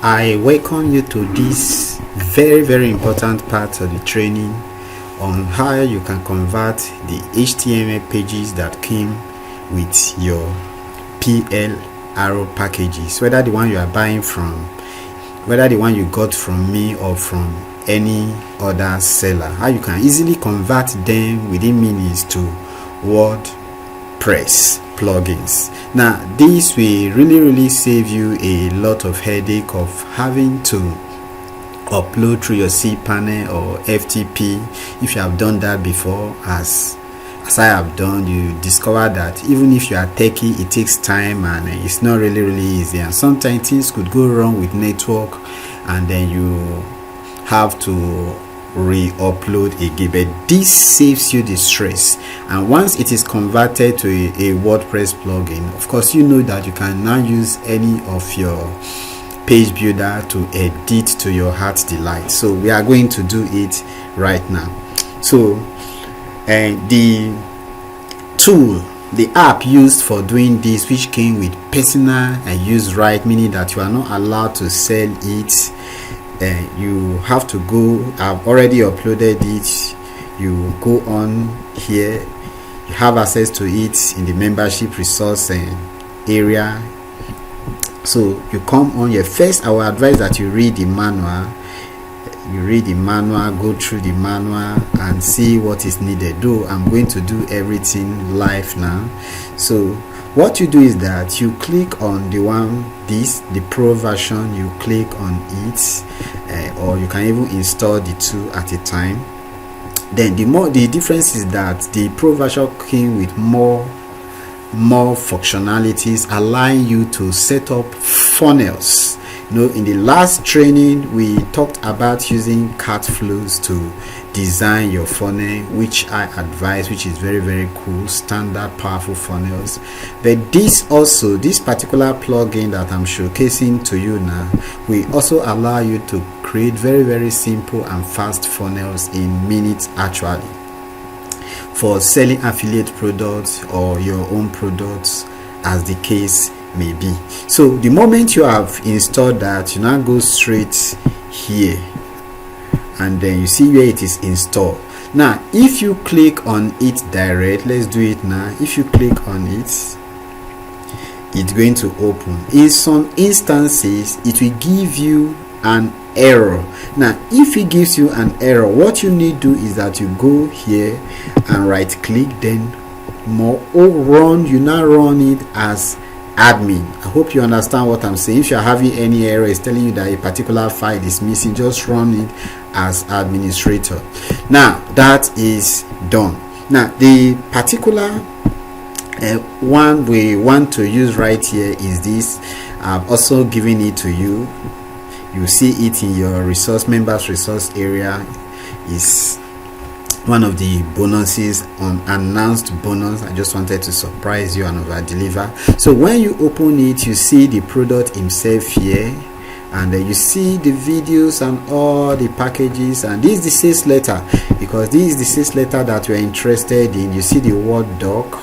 I welcome you to this very important part of the training on how you can convert the HTML pages that came with your PL arrow packages, whether the one you are buying from, whether the one you got from me or from any other seller, how you can easily convert them within minutes to WordPress plugins. Now this will really save you a lot of headache of having to upload through your cPanel or FTP. If you have done that before, as I have done, you discover that even if you are techie, it takes time and it's not really easy, and sometimes things could go wrong with network and then you have to re-upload again. But this saves you the stress, and once it is converted to a WordPress plugin, of course you know that you can now use any of your page builder to edit to your heart's delight. So we are going to do it right now. So the tool, the app used for doing this, which came with personal and use right, meaning that you are not allowed to sell it. You have to go, I've already uploaded it. You go on here, you have access to it in the membership resource area. So you come on here. First, I will advise that you read the manual. Go through the manual and see what is needed. Though I'm going to do everything live now. So what you do is that you click on the pro version, you click on it, or you can even install the two at a time. Then the difference is that the pro version came with more functionalities, allowing you to set up funnels. In the last training we talked about using cat flows to design your funnel, which I advise, which is very cool, standard powerful funnels. But this particular plugin that I'm showcasing to you now will also allow you to create very simple and fast funnels in minutes, actually, for selling affiliate products or your own products, as the case may be. So the moment you have installed that, you now go straight here and then you see where it is installed. Now if you click on it direct, let's do it now. If you click on it, it's going to open. In some instances it will give you an error. Now if it gives you an error, what you need to do is that you go here and right click, then you now run it as admin. I hope you understand what I'm saying. If you're having any error, it's telling you that a particular file is missing, just run it as administrator. Now that is done. Now the particular one we want to use right here is this. I've also given it to you. You see it in your members resource area. Is one of the bonuses, on announced bonus. I just wanted to surprise you and over deliver. So when you open it, you see the product himself here, and you see the videos and all the packages, and this is the sales letter, because this is the sales letter that you're interested in. You see the Word doc,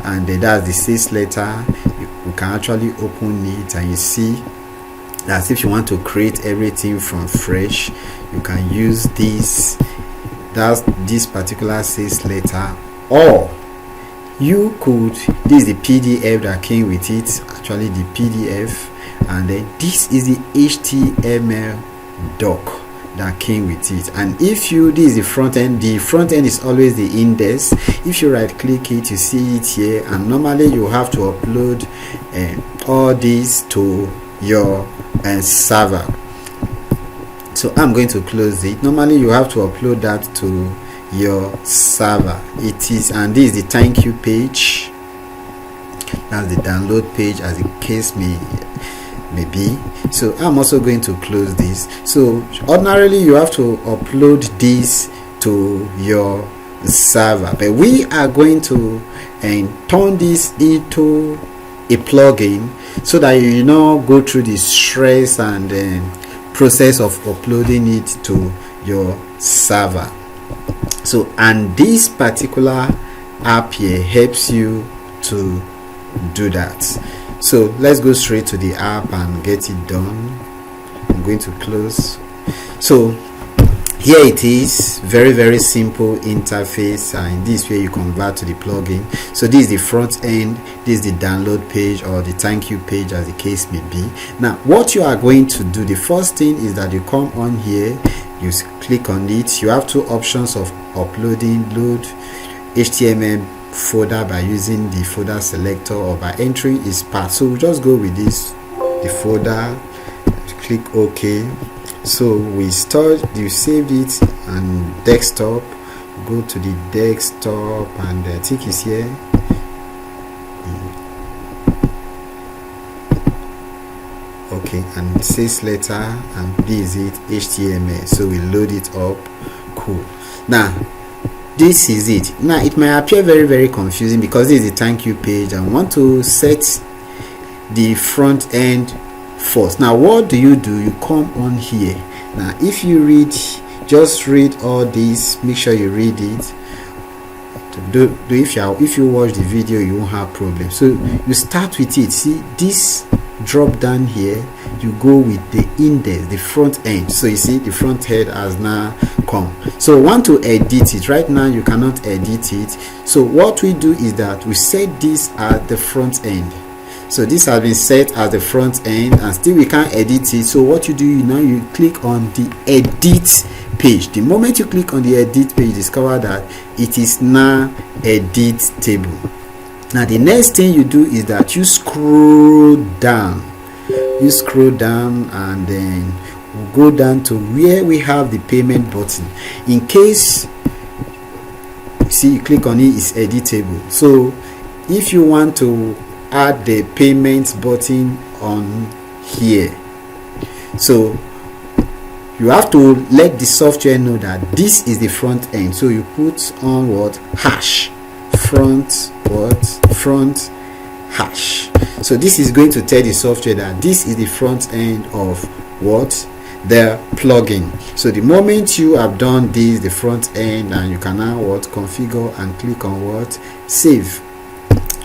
and that's the sales letter. You can actually open it and you see that if you want to create everything from fresh, you can use this particular sales letter, or you could, this is the PDF that came with it, actually the PDF, and then this is the HTML doc that came with it. And if you, this is the front end is always the index. If you right click it, you see it here, and normally you have to upload all these to your server. So I'm going to close it. Normally you have to upload that to your server. It is, and this is the thank you page, that's the download page, as the case may be. So I'm also going to close this. So ordinarily you have to upload this to your server, but we are going to turn this into a plugin so that you go through the stress and process of uploading it to your server. So, and this particular app here helps you to do that. So let's go straight to the app and get it done. going to close. So here it is, very simple interface, and in this way you convert to the plugin. So this is the front end, this is the download page or the thank you page, as the case may be. Now what you are going to do, the first thing is that you come on here, you click on it. You have two options of uploading: load HTML folder by using the folder selector or by entering its path. So we'll just go with this, the folder, click OK. So we stored, you saved it and desktop, go to the desktop, and I think it's here. Okay, and it says letter, and this is it, HTML. So we load it up. Cool. Now this is it. Now it may appear very confusing because this is the thank you page and want to set the front end first. Now what do? You come on here. Now if you read, just read all this, make sure you read it. If you watch the video, you won't have problems. So you start with it. See this drop down here, you go with the index, the front end. So you see the front head has now come. So want to edit it. Right now you cannot edit it. So what we do is that we set this at the front end. So this has been set as the front end, and still we can't edit it. So what you do now, you click on the edit page. The moment you click on the edit page, you discover that it is now editable. Now the next thing you do is that you scroll down, and then we'll go down to where we have the payment button. In case you see, you click on it, it's editable. So if you want to add the payment button on here, so you have to let the software know that this is the front end. So you put on what? Hash front, front hash. So this is going to tell the software that this is the front end of what? The plugin. So the moment you have done this, the front end, and you can now what? Configure and click on what? Save.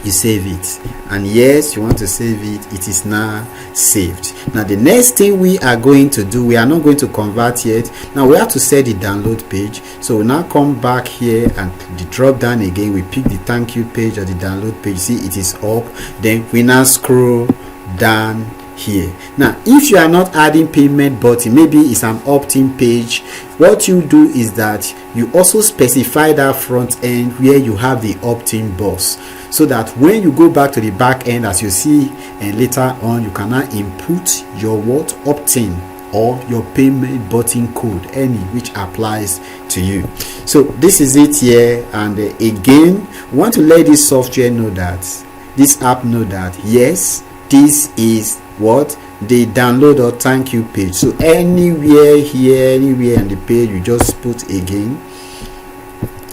You save it, and yes, you want to save it, it is now saved. Now the next thing we are going to do, we are not going to convert yet. Now we have to set the download page. So we now come back here and the drop down again, we pick the thank you page or the download page. See, it is up. Then we now scroll down here. Now if you are not adding payment button, maybe it's an opt-in page, what you do is that you also specify that front end where you have the opt-in box, so that when you go back to the back end, as you see, and later on you can now input your what? Opt-in or your payment button code, any which applies to you. So this is it here. And again, we want to let this software know, that this app know that yes, this is what? The download or thank you page. So anywhere here, anywhere on the page, you just put again.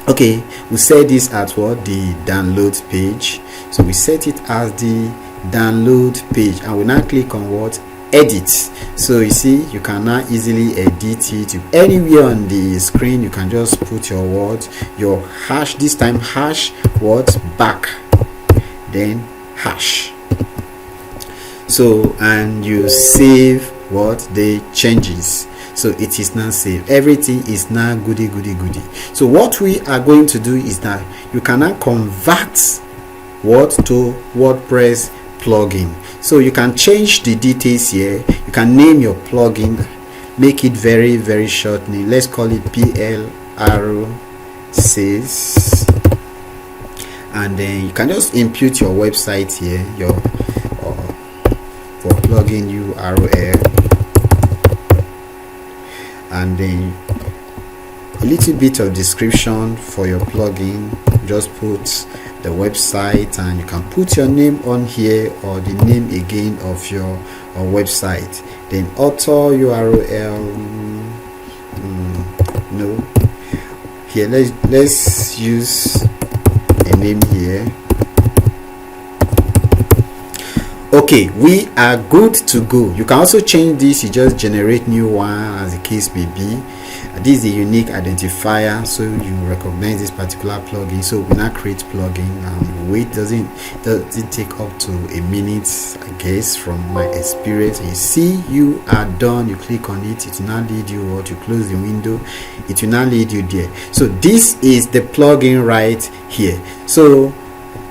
Okay, we set this at what? The download page. So we set it as the download page, and we now click on what? Edit. So you see, you can now easily edit it anywhere on the screen. You can just put your words, your hash, this time hash what? Back, then hash. So, and you save what? The changes. So it is now saved. Everything is now goody. So what we are going to do is that you can now convert what? To WordPress plugin. So you can change the details here. You can name your plugin, make it very short name. Let's call it PLR says, and then you can just input your website here, your for plugin URL, and then a little bit of description for your plugin. Just put the website, and you can put your name on here or the name again of your website. Then author URL, no, here let's use a name here. Okay, we are good to go. You can also change this. You just generate new one as the case may be. This is a unique identifier, so you recognize this particular plugin. So we now create plugin, and wait, doesn't take up to a minute, I guess, from my experience. You see, you are done. You click on it, it will now lead you, or to close the window, it will now lead you there. So this is the plugin right here. So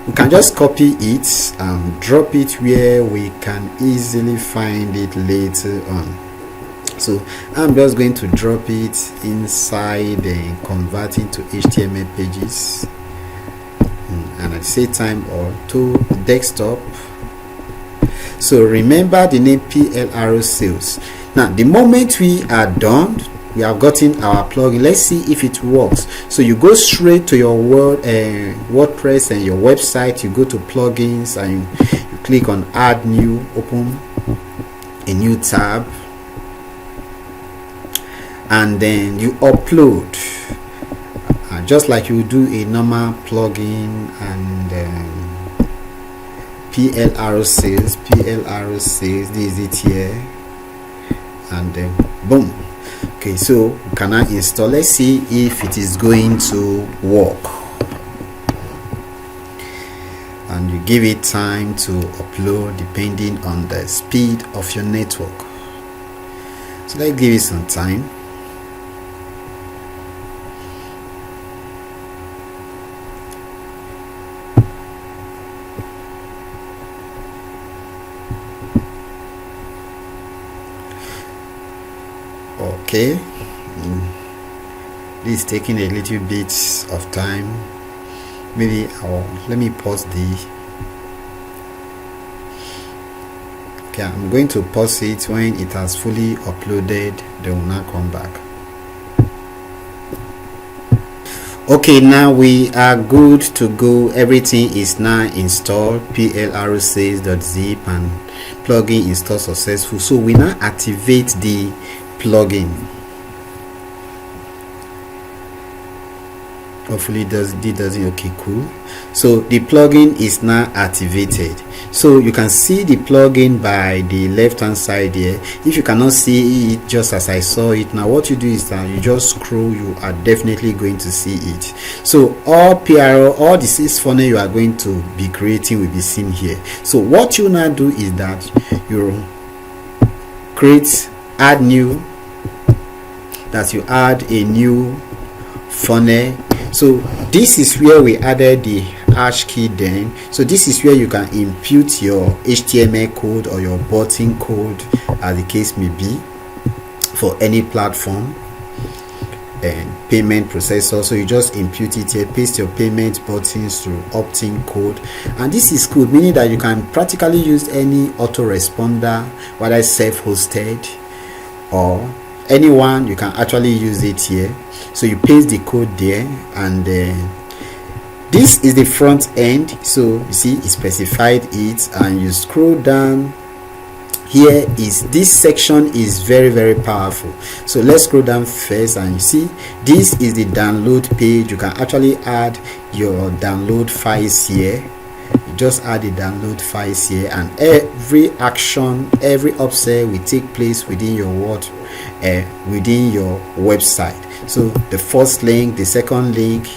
we can just copy it and drop it where we can easily find it later on. So I'm just going to drop it inside and convert it to HTML pages, and at the same time or to desktop. So remember the name PLRO Sales. Now the moment we are done, we have gotten our plugin. Let's see if it works. So you go straight to your WordPress and your website. You go to plugins and you click on add new, open a new tab, and then you upload, just like you do a normal plugin. And PLRO Sales, this is it here, and then boom. Okay, so we can now install. Let's see if it is going to work, and you give it time to upload depending on the speed of your network. So let's give it some time. Okay, this is taking a little bit of time. Maybe let me pause the. Okay, I'm going to pause it. When it has fully uploaded, they will now come back. Okay, now we are good to go. Everything is now installed. plrsays.zip and plugin install successful. So we now activate the plugin. Hopefully it doesn't. Okay, cool. So the plugin is now activated. So you can see the plugin by the left hand side here. If you cannot see it just as I saw it, now what you do is that you just scroll, you are definitely going to see it. So all PRO, all the 6 funnel you are going to be creating will be seen here. So what you now do is that you create, add new, that you add a new funnel. So this is where we added the hash key. Then so this is where you can input your HTML code or your button code, as the case may be, for any platform and payment processor. So you just input it here, paste your payment buttons to opt-in code, and this is cool, meaning that you can practically use any autoresponder, whether self-hosted or anyone. You can actually use it here. So you paste the code there, and this is the front end. So you see it specified it, and you scroll down. Here is this section is very powerful. So let's scroll down first, and you see this is the download page. You can actually add your download files here. You just add the download files here, and every action, every upsell will take place within your within your website. So the first link, the second link,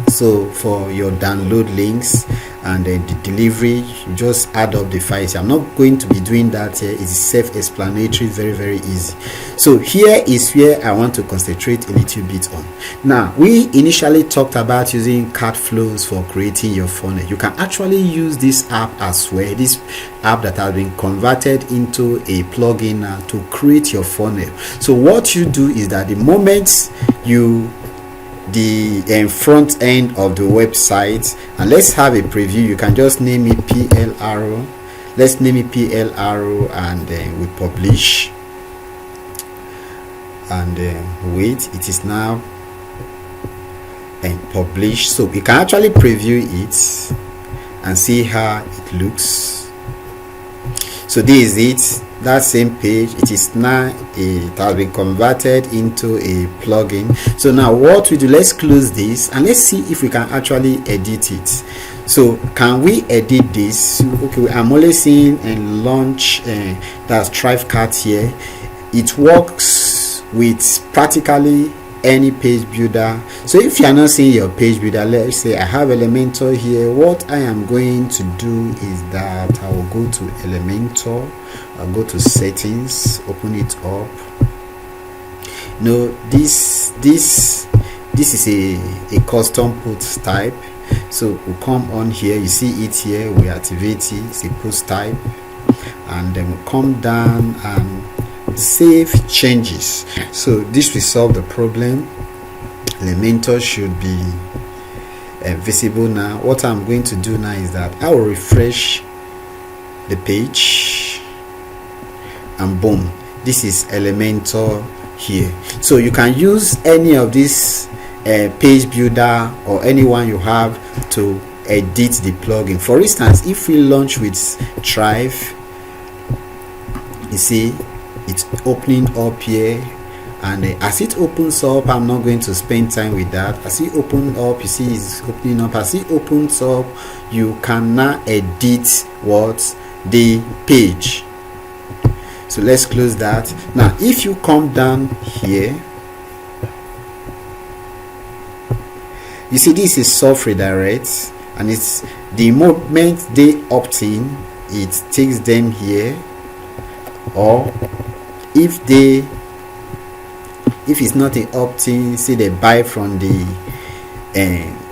so for your download links, and then the delivery, you just add up the files. I'm not going to be doing that here. It is self-explanatory, very easy. So here is where I want to concentrate a little bit on. Now, we initially talked about using cart flows for creating your funnel. You can actually use this app as well, this app that has been converted into a plugin now to create your funnel. So what you do is that the moment you the front end of the website, and let's have a preview. You can just name it PLRO. Let's name it PLRO, and we publish, and wait, it is now published. So we can actually preview it and see how it looks. So this is it, that same page. It is now it has been converted into a plugin. So now what we do, let's close this and let's see if we can actually edit it. So can we edit this? Okay, I'm only seeing and launch that's Thrivecart here. It works with practically any page builder. So if you are not seeing your page builder, let's say I have Elementor here. What I am going to do is that I will go to Elementor, I'll go to settings, open it up. No, this is a custom post type. So we'll come on here, you see it here, we activate it, it's a post type, and then we'll come down and save changes. So this will solve the problem. Elementor should be visible now. What I'm going to do now is that I will refresh the page, and boom, this is Elementor here. So you can use any of these page builder or anyone you have to edit the plugin. For instance, if we launch with Thrive, you see it's opening up here, and as it opens up, I'm not going to spend time with that. As it opens up, you see it's opening up. As it opens up, you can now edit what the page. So let's close that. Now if you come down here, you see this is soft redirect, and it's the moment they opt in, it takes them here. Or if it's not an opt-in, say they buy from the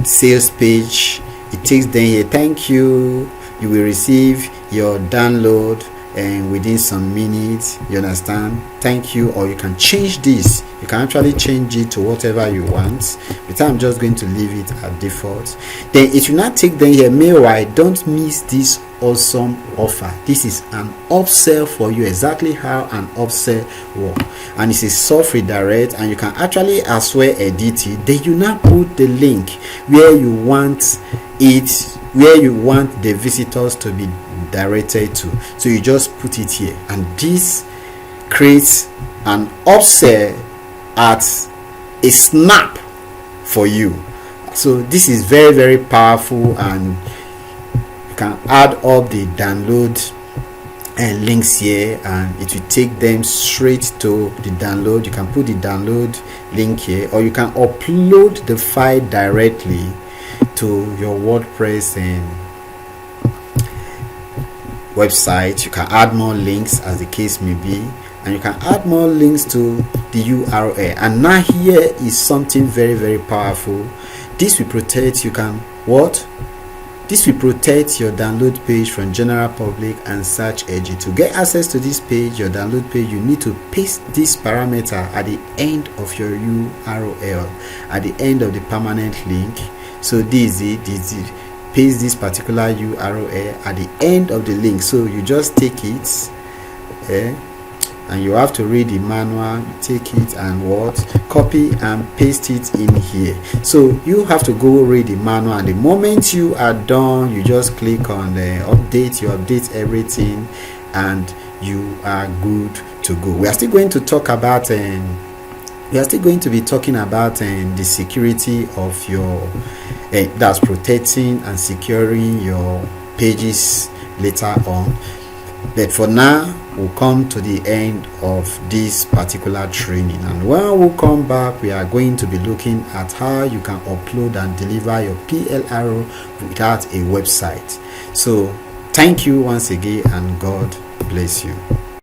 sales page, it takes them here. Thank you, you will receive your download and within some minutes, you understand, thank you. Or you can change this, you can actually change it to whatever you want, but I'm just going to leave it at default. Then it will not take them here. Meanwhile, don't miss this awesome offer. This is an upsell for you, exactly how an upsell works, and it's a soft redirect, and you can actually as well edit it. Then you now put the link where you want it, where you want the visitors to be directed to. So you just put it here, and this creates an upsell at a snap for you. So this is very, very powerful, and you can add up the download and links here, and it will take them straight to the download. You can put the download link here, or you can upload the file directly to your WordPress and website. You can add more links as the case may be, and you can add more links to the URL. And now here is something very, very powerful. This will protect, you can what? This will protect your download page from general public and search engine. To get access to this page, your download page, you need to paste this parameter at the end of your URL, at the end of the permanent link. So this is it. Paste this particular URL at the end of the link. So you just take it, and you have to read the manual. You take it and what? Copy and paste it in here. So you have to go read the manual, and the moment you are done, you just click on the update. You update everything, and you are good to go. We are still going to talk about we are still going to be talking about the security of your that's protecting and securing your pages later on. But for now, we'll come to the end of this particular training, and when we come back, we are going to be looking at how you can upload and deliver your PLRO without a website. So thank you once again, and God bless you.